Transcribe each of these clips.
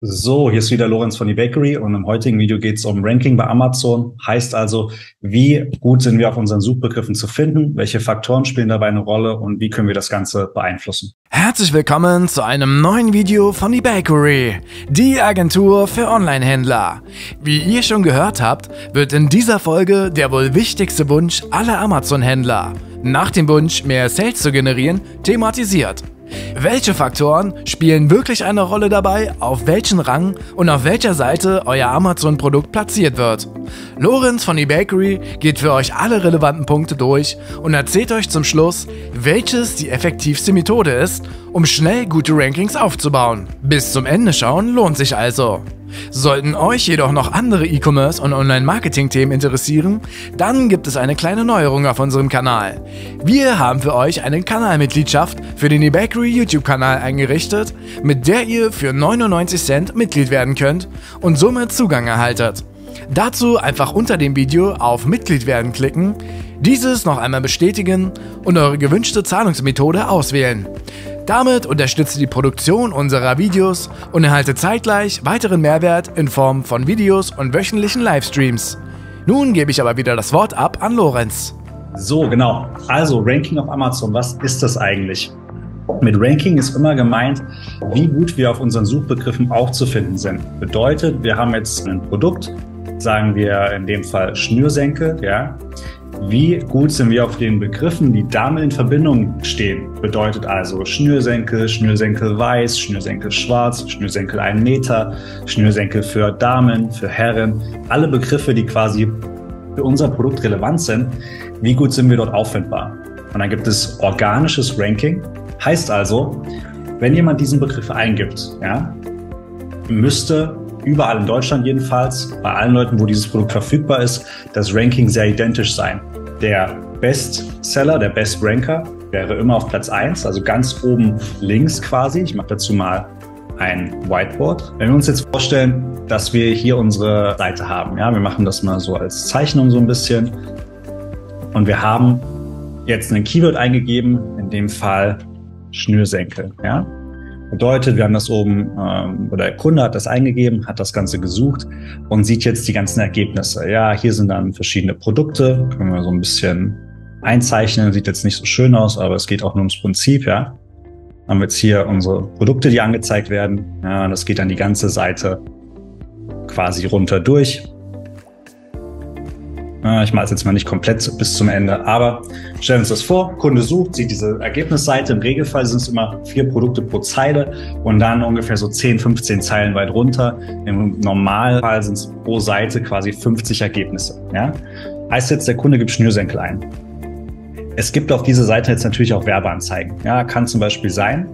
So, hier ist wieder Lorenz von eBakery und im heutigen Video geht es um Ranking bei Amazon. Heißt also, wie gut sind wir auf unseren Suchbegriffen zu finden, welche Faktoren spielen dabei eine Rolle und wie können wir das Ganze beeinflussen. Herzlich willkommen zu einem neuen Video von eBakery, die Agentur für Online-Händler. Wie ihr schon gehört habt, wird in dieser Folge der wohl wichtigste Wunsch aller Amazon-Händler, nach dem Wunsch, mehr Sales zu generieren, thematisiert. Welche Faktoren spielen wirklich eine Rolle dabei, auf welchen Rang und auf welcher Seite euer Amazon-Produkt platziert wird? Lorenz von eBakery geht für euch alle relevanten Punkte durch und erzählt euch zum Schluss, welches die effektivste Methode ist, um schnell gute Rankings aufzubauen. Bis zum Ende schauen lohnt sich also. Sollten euch jedoch noch andere E-Commerce- und Online-Marketing-Themen interessieren, dann gibt es eine kleine Neuerung auf unserem Kanal. Wir haben für euch eine Kanalmitgliedschaft für den eBakery YouTube-Kanal eingerichtet, mit der ihr für 99 Cent Mitglied werden könnt und somit Zugang erhaltet. Dazu einfach unter dem Video auf Mitglied werden klicken, dieses noch einmal bestätigen und eure gewünschte Zahlungsmethode auswählen. Damit unterstützt ihr die Produktion unserer Videos und erhaltet zeitgleich weiteren Mehrwert in Form von Videos und wöchentlichen Livestreams. Nun gebe ich aber wieder das Wort ab an Lorenz. So, genau. Also Ranking auf Amazon, was ist das eigentlich? Mit Ranking ist immer gemeint, wie gut wir auf unseren Suchbegriffen aufzufinden sind. Bedeutet, wir haben jetzt ein Produkt, sagen wir in dem Fall Schnürsenkel, ja. Wie gut sind wir auf den Begriffen, die damit in Verbindung stehen? Bedeutet also Schnürsenkel, Schnürsenkel weiß, Schnürsenkel schwarz, Schnürsenkel 1 Meter, Schnürsenkel für Damen, für Herren. Alle Begriffe, die quasi für unser Produkt relevant sind, wie gut sind wir dort auffindbar? Und dann gibt es organisches Ranking. Heißt also, wenn jemand diesen Begriff eingibt, ja, müsste überall in Deutschland jedenfalls, bei allen Leuten, wo dieses Produkt verfügbar ist, das Ranking sehr identisch sein. Der Bestseller, der Best-Ranker wäre immer auf Platz 1, also ganz oben links quasi. Ich mache dazu mal ein Whiteboard. Wenn wir uns jetzt vorstellen, dass wir hier unsere Seite haben, ja, wir machen das mal so als Zeichnung so ein bisschen und wir haben jetzt ein Keyword eingegeben, in dem Fall Schnürsenkel, ja. Bedeutet, wir haben das oben, oder der Kunde hat das eingegeben, hat das Ganze gesucht und sieht jetzt die ganzen Ergebnisse. Ja, hier sind dann verschiedene Produkte, können wir so ein bisschen einzeichnen, sieht jetzt nicht so schön aus, aber es geht auch nur ums Prinzip, ja. Haben wir jetzt hier unsere Produkte, die angezeigt werden. Ja, das geht dann die ganze Seite quasi runter durch. Ich mache es jetzt mal nicht komplett bis zum Ende, aber stellen wir uns das vor, Kunde sucht, sieht diese Ergebnisseite, im Regelfall sind es immer 4 Produkte pro Zeile und dann ungefähr so 10, 15 Zeilen weit runter. Im Normalfall sind es pro Seite quasi 50 Ergebnisse. Ja? Heißt jetzt, der Kunde gibt Schnürsenkel ein. Es gibt auf dieser Seite jetzt natürlich auch Werbeanzeigen. Ja, kann zum Beispiel sein,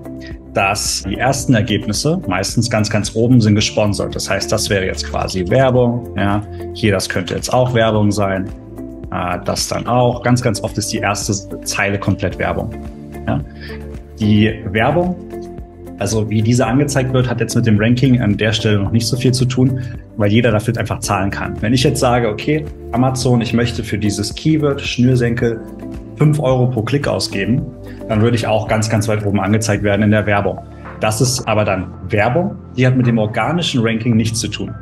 dass die ersten Ergebnisse, meistens ganz, ganz oben, sind gesponsert. Das heißt, das wäre jetzt quasi Werbung. Ja, hier, das könnte jetzt auch Werbung sein. Das dann auch. Ganz, ganz oft ist die erste Zeile komplett Werbung. Ja. Die Werbung, also wie diese angezeigt wird, hat jetzt mit dem Ranking an der Stelle noch nicht so viel zu tun, weil jeder dafür einfach zahlen kann. Wenn ich jetzt sage, okay, Amazon, ich möchte für dieses Keyword Schnürsenkel 5 Euro pro Klick ausgeben, dann würde ich auch ganz, ganz weit oben angezeigt werden in der Werbung. Das ist aber dann Werbung, die hat mit dem organischen Ranking nichts zu tun.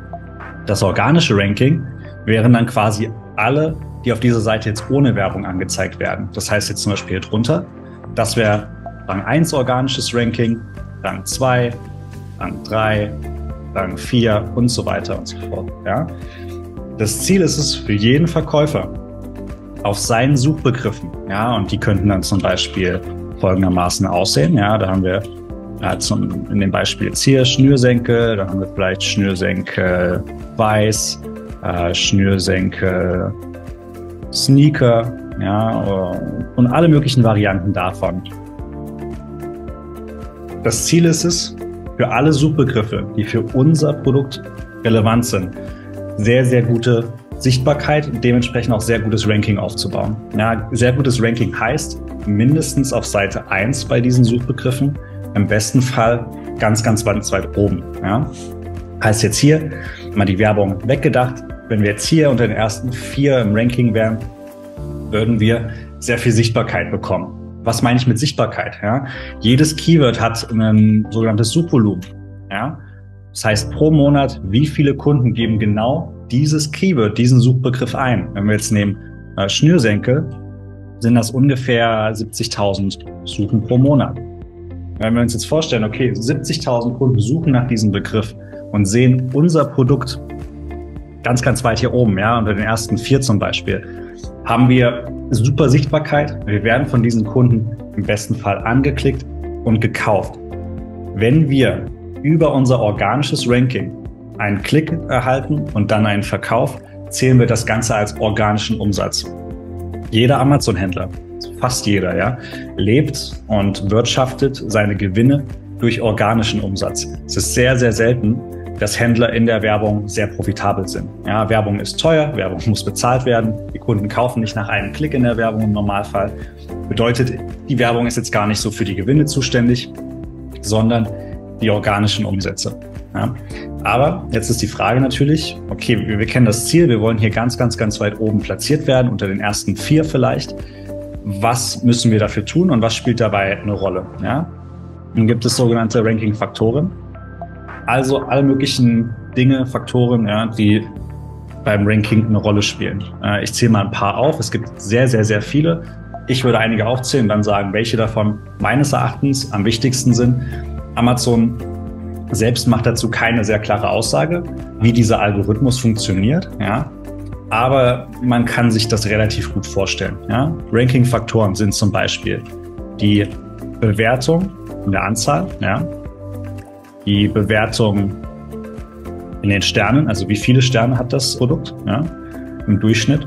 Das organische Ranking wären dann quasi alle, die auf dieser Seite jetzt ohne Werbung angezeigt werden. Das heißt jetzt zum Beispiel hier drunter, das wäre Rang 1 organisches Ranking, Rang 2, Rang 3, Rang 4 und so weiter und so fort. Ja? Das Ziel ist es für jeden Verkäufer, auf seinen Suchbegriffen, ja, und die könnten dann zum Beispiel folgendermaßen aussehen, ja, da haben wir in dem Beispiel jetzt hier Schnürsenkel, da haben wir vielleicht Schnürsenkel weiß, Schnürsenkel Sneaker, ja, und alle möglichen Varianten davon. Das Ziel ist es, für alle Suchbegriffe, die für unser Produkt relevant sind, sehr, sehr gute Sichtbarkeit und dementsprechend auch sehr gutes Ranking aufzubauen. Ja, sehr gutes Ranking heißt mindestens auf Seite 1 bei diesen Suchbegriffen, im besten Fall ganz, ganz weit oben. Ja. Heißt jetzt hier, mal die Werbung weggedacht, wenn wir jetzt hier unter den ersten 4 im Ranking wären, würden wir sehr viel Sichtbarkeit bekommen. Was meine ich mit Sichtbarkeit? Ja? Jedes Keyword hat ein sogenanntes Suchvolumen. Ja? Das heißt, pro Monat, wie viele Kunden geben genau dieses Keyword, diesen Suchbegriff ein? Wenn wir jetzt nehmen Schnürsenkel, sind das ungefähr 70.000 Suchen pro Monat. Wenn wir uns jetzt vorstellen, okay, 70.000 Kunden suchen nach diesem Begriff und sehen unser Produkt ganz, ganz weit hier oben, ja, unter den ersten 4 zum Beispiel, haben wir super Sichtbarkeit. Wir werden von diesen Kunden im besten Fall angeklickt und gekauft. Wenn wir über unser organisches Ranking einen Klick erhalten und dann einen Verkauf, zählen wir das Ganze als organischen Umsatz. Jeder Amazon-Händler, fast jeder, ja, lebt und wirtschaftet seine Gewinne durch organischen Umsatz. Es ist sehr, sehr selten, dass Händler in der Werbung sehr profitabel sind. Ja, Werbung ist teuer, Werbung muss bezahlt werden. Die Kunden kaufen nicht nach einem Klick in der Werbung im Normalfall. Bedeutet, die Werbung ist jetzt gar nicht so für die Gewinne zuständig, sondern die organischen Umsätze. Ja. Aber jetzt ist die Frage natürlich, okay, wir kennen das Ziel, wir wollen hier ganz, ganz, ganz weit oben platziert werden, unter den ersten 4 vielleicht. Was müssen wir dafür tun und was spielt dabei eine Rolle? Ja. Dann gibt es sogenannte Ranking-Faktoren. Also alle möglichen Dinge, Faktoren, ja, die beim Ranking eine Rolle spielen. Ich zähle mal ein paar auf. Es gibt sehr, sehr, sehr viele. Ich würde einige aufzählen und dann sagen, welche davon meines Erachtens am wichtigsten sind. Amazon selbst macht dazu keine sehr klare Aussage, wie dieser Algorithmus funktioniert. Ja. Aber man kann sich das relativ gut vorstellen. Ja. Ranking-Faktoren sind zum Beispiel die Bewertung in der Anzahl, ja, die Bewertung in den Sternen, also wie viele Sterne hat das Produkt, ja, im Durchschnitt.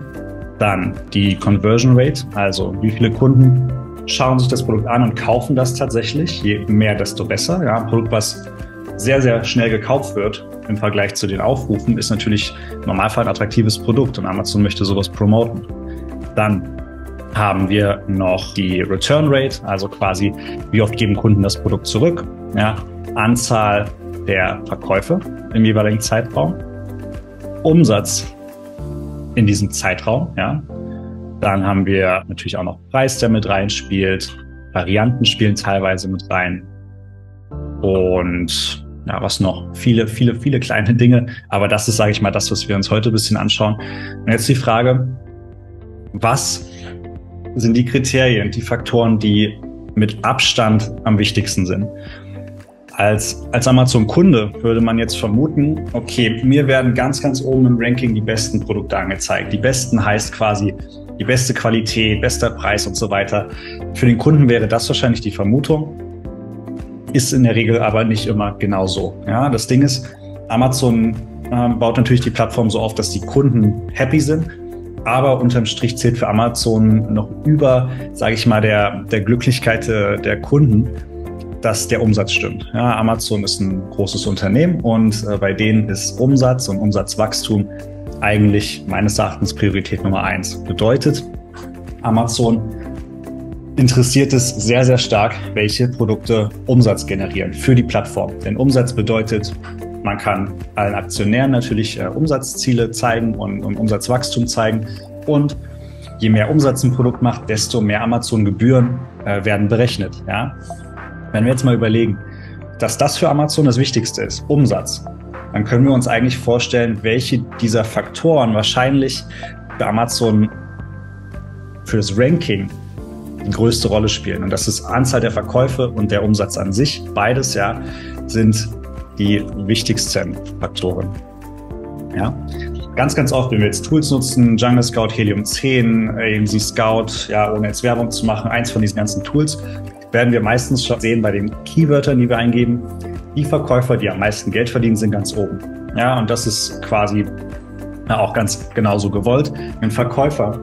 Dann die Conversion Rate, also wie viele Kunden schauen sich das Produkt an und kaufen das tatsächlich. Je mehr, desto besser. Ja, ein Produkt, was sehr, sehr schnell gekauft wird im Vergleich zu den Aufrufen, ist natürlich im Normalfall ein attraktives Produkt und Amazon möchte sowas promoten. Dann haben wir noch die Return Rate, also quasi wie oft geben Kunden das Produkt zurück. Ja, Anzahl der Verkäufe im jeweiligen Zeitraum, Umsatz in diesem Zeitraum, ja. Dann haben wir natürlich auch noch Preis, der mit reinspielt, Varianten spielen teilweise mit rein und ja, was noch? Viele kleine Dinge, aber das ist, sage ich mal, das, was wir uns heute ein bisschen anschauen. Und jetzt die Frage, was sind die Kriterien, die Faktoren, die mit Abstand am wichtigsten sind? Als Amazon-Kunde würde man jetzt vermuten, okay, mir werden ganz, ganz oben im Ranking die besten Produkte angezeigt. Die besten heißt quasi die beste Qualität, bester Preis und so weiter. Für den Kunden wäre das wahrscheinlich die Vermutung, ist in der Regel aber nicht immer genau so. Ja, das Ding ist, Amazon baut natürlich die Plattform so auf, dass die Kunden happy sind, aber unterm Strich zählt für Amazon noch über, sage ich mal, der Glücklichkeit der Kunden, dass der Umsatz stimmt. Ja, Amazon ist ein großes Unternehmen und bei denen ist Umsatz und Umsatzwachstum eigentlich meines Erachtens Priorität Nummer 1. Bedeutet, Amazon interessiert es sehr, sehr stark, welche Produkte Umsatz generieren für die Plattform. Denn Umsatz bedeutet, man kann allen Aktionären natürlich Umsatzziele zeigen und Umsatzwachstum zeigen. Und je mehr Umsatz ein Produkt macht, desto mehr Amazon-Gebühren werden berechnet. Ja? Wenn wir jetzt mal überlegen, dass das für Amazon das Wichtigste ist, Umsatz, dann können wir uns eigentlich vorstellen, welche dieser Faktoren wahrscheinlich für Amazon für das Ranking die größte Rolle spielen. Und das ist Anzahl der Verkäufe und der Umsatz an sich. Beides, ja, sind die wichtigsten Faktoren. Ja. Ganz, ganz oft, wenn wir jetzt Tools nutzen, Jungle Scout, Helium 10, AMZ Scout, ja, ohne jetzt Werbung zu machen, eins von diesen ganzen Tools, werden wir meistens schon sehen bei den Keywörtern, die wir eingeben, die Verkäufer, die am meisten Geld verdienen, sind ganz oben. Ja, und das ist quasi auch ganz genauso gewollt. Ein Verkäufer,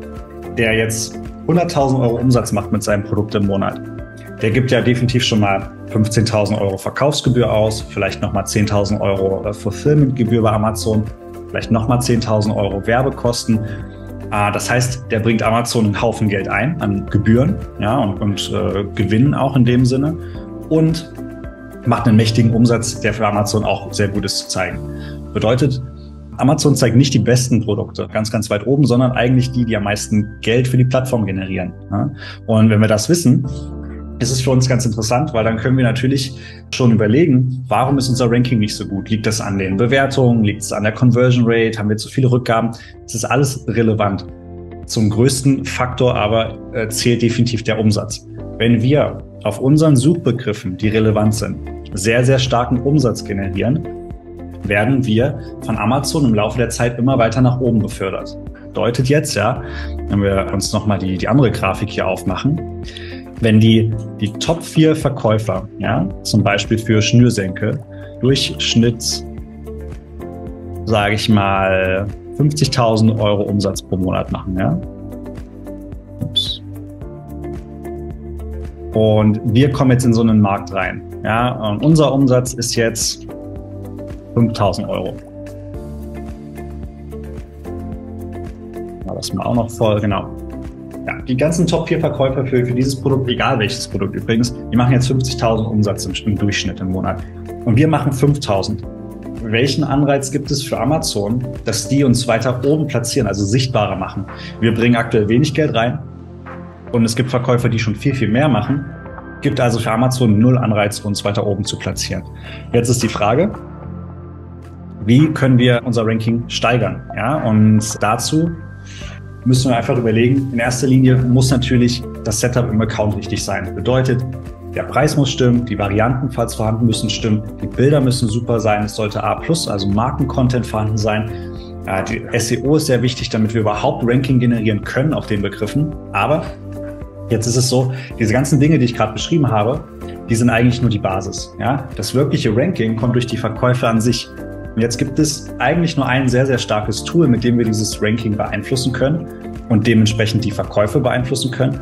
der jetzt 100.000 Euro Umsatz macht mit seinem Produkt im Monat, der gibt ja definitiv schon mal 15.000 Euro Verkaufsgebühr aus, vielleicht nochmal 10.000 Euro Fulfillmentgebühr bei Amazon, vielleicht nochmal 10.000 Euro Werbekosten. Das heißt, der bringt Amazon einen Haufen Geld ein an Gebühren, ja, und Gewinnen auch in dem Sinne und macht einen mächtigen Umsatz, der für Amazon auch sehr gut ist zu zeigen. Bedeutet, Amazon zeigt nicht die besten Produkte ganz, ganz weit oben, sondern eigentlich die am meisten Geld für die Plattform generieren. Ja? Und wenn wir das wissen, Es ist für uns ganz interessant, weil dann können wir natürlich schon überlegen, warum ist unser Ranking nicht so gut? Liegt das an den Bewertungen? Liegt es an der Conversion Rate? Haben wir zu viele Rückgaben? Das ist alles relevant. Zum größten Faktor aber zählt definitiv der Umsatz. Wenn wir auf unseren Suchbegriffen, die relevant sind, sehr, sehr starken Umsatz generieren, werden wir von Amazon im Laufe der Zeit immer weiter nach oben befördert. Bedeutet jetzt, ja, wenn wir uns nochmal die andere Grafik hier aufmachen, wenn die Top 4 Verkäufer, ja, zum Beispiel für Schnürsenkel, Durchschnitt, sage ich mal, 50.000 Euro Umsatz pro Monat machen, ja. Ups. Und wir kommen jetzt in so einen Markt rein, ja, und unser Umsatz ist jetzt 5.000 Euro. Das mal auch noch voll, genau. Ja, die ganzen Top 4 Verkäufer für dieses Produkt, egal welches Produkt übrigens, die machen jetzt 50.000 Umsatz im Durchschnitt im Monat. Und wir machen 5.000. Welchen Anreiz gibt es für Amazon, dass die uns weiter oben platzieren, also sichtbarer machen? Wir bringen aktuell wenig Geld rein und es gibt Verkäufer, die schon viel, viel mehr machen. Gibt also für Amazon null Anreiz, uns weiter oben zu platzieren. Jetzt ist die Frage, wie können wir unser Ranking steigern? Ja, und dazu müssen wir einfach überlegen, in erster Linie muss natürlich das Setup im Account richtig sein. Bedeutet, der Preis muss stimmen, die Varianten, falls vorhanden, müssen stimmen, die Bilder müssen super sein, es sollte A+, also Markencontent vorhanden sein. Die SEO ist sehr wichtig, damit wir überhaupt Ranking generieren können auf den Begriffen. Aber jetzt ist es so, diese ganzen Dinge, die ich gerade beschrieben habe, die sind eigentlich nur die Basis. Ja? Das wirkliche Ranking kommt durch die Verkäufe an sich. Und jetzt gibt es eigentlich nur ein sehr, sehr starkes Tool, mit dem wir dieses Ranking beeinflussen können und dementsprechend die Verkäufe beeinflussen können.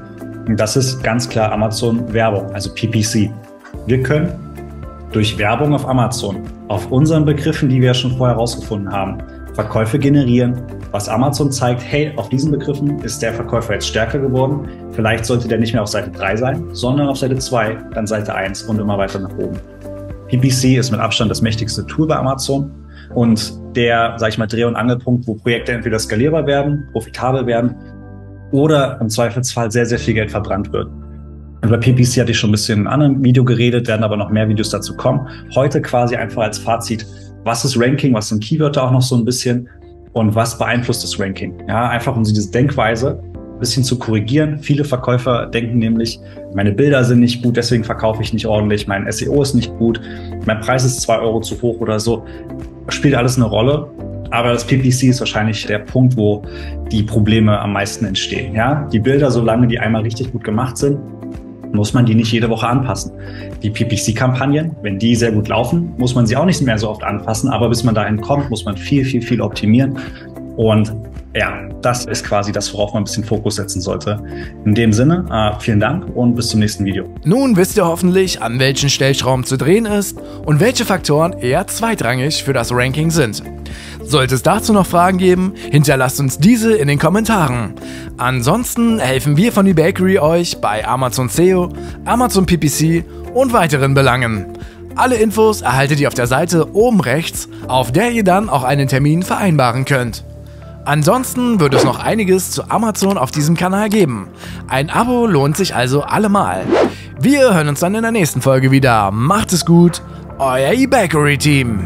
Und das ist ganz klar Amazon Werbung, also PPC. Wir können durch Werbung auf Amazon, auf unseren Begriffen, die wir ja schon vorher herausgefunden haben, Verkäufe generieren, was Amazon zeigt, hey, auf diesen Begriffen ist der Verkäufer jetzt stärker geworden. Vielleicht sollte der nicht mehr auf Seite 3 sein, sondern auf Seite 2, dann Seite 1 und immer weiter nach oben. PPC ist mit Abstand das mächtigste Tool bei Amazon. Und der, sage ich mal, Dreh- und Angelpunkt, wo Projekte entweder skalierbar werden, profitabel werden oder im Zweifelsfall sehr, sehr viel Geld verbrannt wird. Und bei PPC hatte ich schon ein bisschen in einem anderen Video geredet, werden aber noch mehr Videos dazu kommen. Heute quasi einfach als Fazit, was ist Ranking, was sind Keywörter auch noch so ein bisschen und was beeinflusst das Ranking? Ja, einfach um diese Denkweise ein bisschen zu korrigieren. Viele Verkäufer denken nämlich, meine Bilder sind nicht gut, deswegen verkaufe ich nicht ordentlich, mein SEO ist nicht gut, mein Preis ist 2 Euro zu hoch oder so. Spielt alles eine Rolle, aber das PPC ist wahrscheinlich der Punkt, wo die Probleme am meisten entstehen. Ja? Die Bilder, solange die einmal richtig gut gemacht sind, muss man die nicht jede Woche anpassen. Die PPC-Kampagnen, wenn die sehr gut laufen, muss man sie auch nicht mehr so oft anpassen, aber bis man dahin kommt, muss man viel, viel, viel optimieren. Und ja, das ist quasi das, worauf man ein bisschen Fokus setzen sollte. In dem Sinne, vielen Dank und bis zum nächsten Video. Nun wisst ihr hoffentlich, an welchen Stellschrauben zu drehen ist und welche Faktoren eher zweitrangig für das Ranking sind. Sollte es dazu noch Fragen geben, hinterlasst uns diese in den Kommentaren. Ansonsten helfen wir von eBakery euch bei Amazon SEO, Amazon PPC und weiteren Belangen. Alle Infos erhaltet ihr auf der Seite oben rechts, auf der ihr dann auch einen Termin vereinbaren könnt. Ansonsten wird es noch einiges zu Amazon auf diesem Kanal geben. Ein Abo lohnt sich also allemal. Wir hören uns dann in der nächsten Folge wieder. Macht es gut, euer eBakery Team.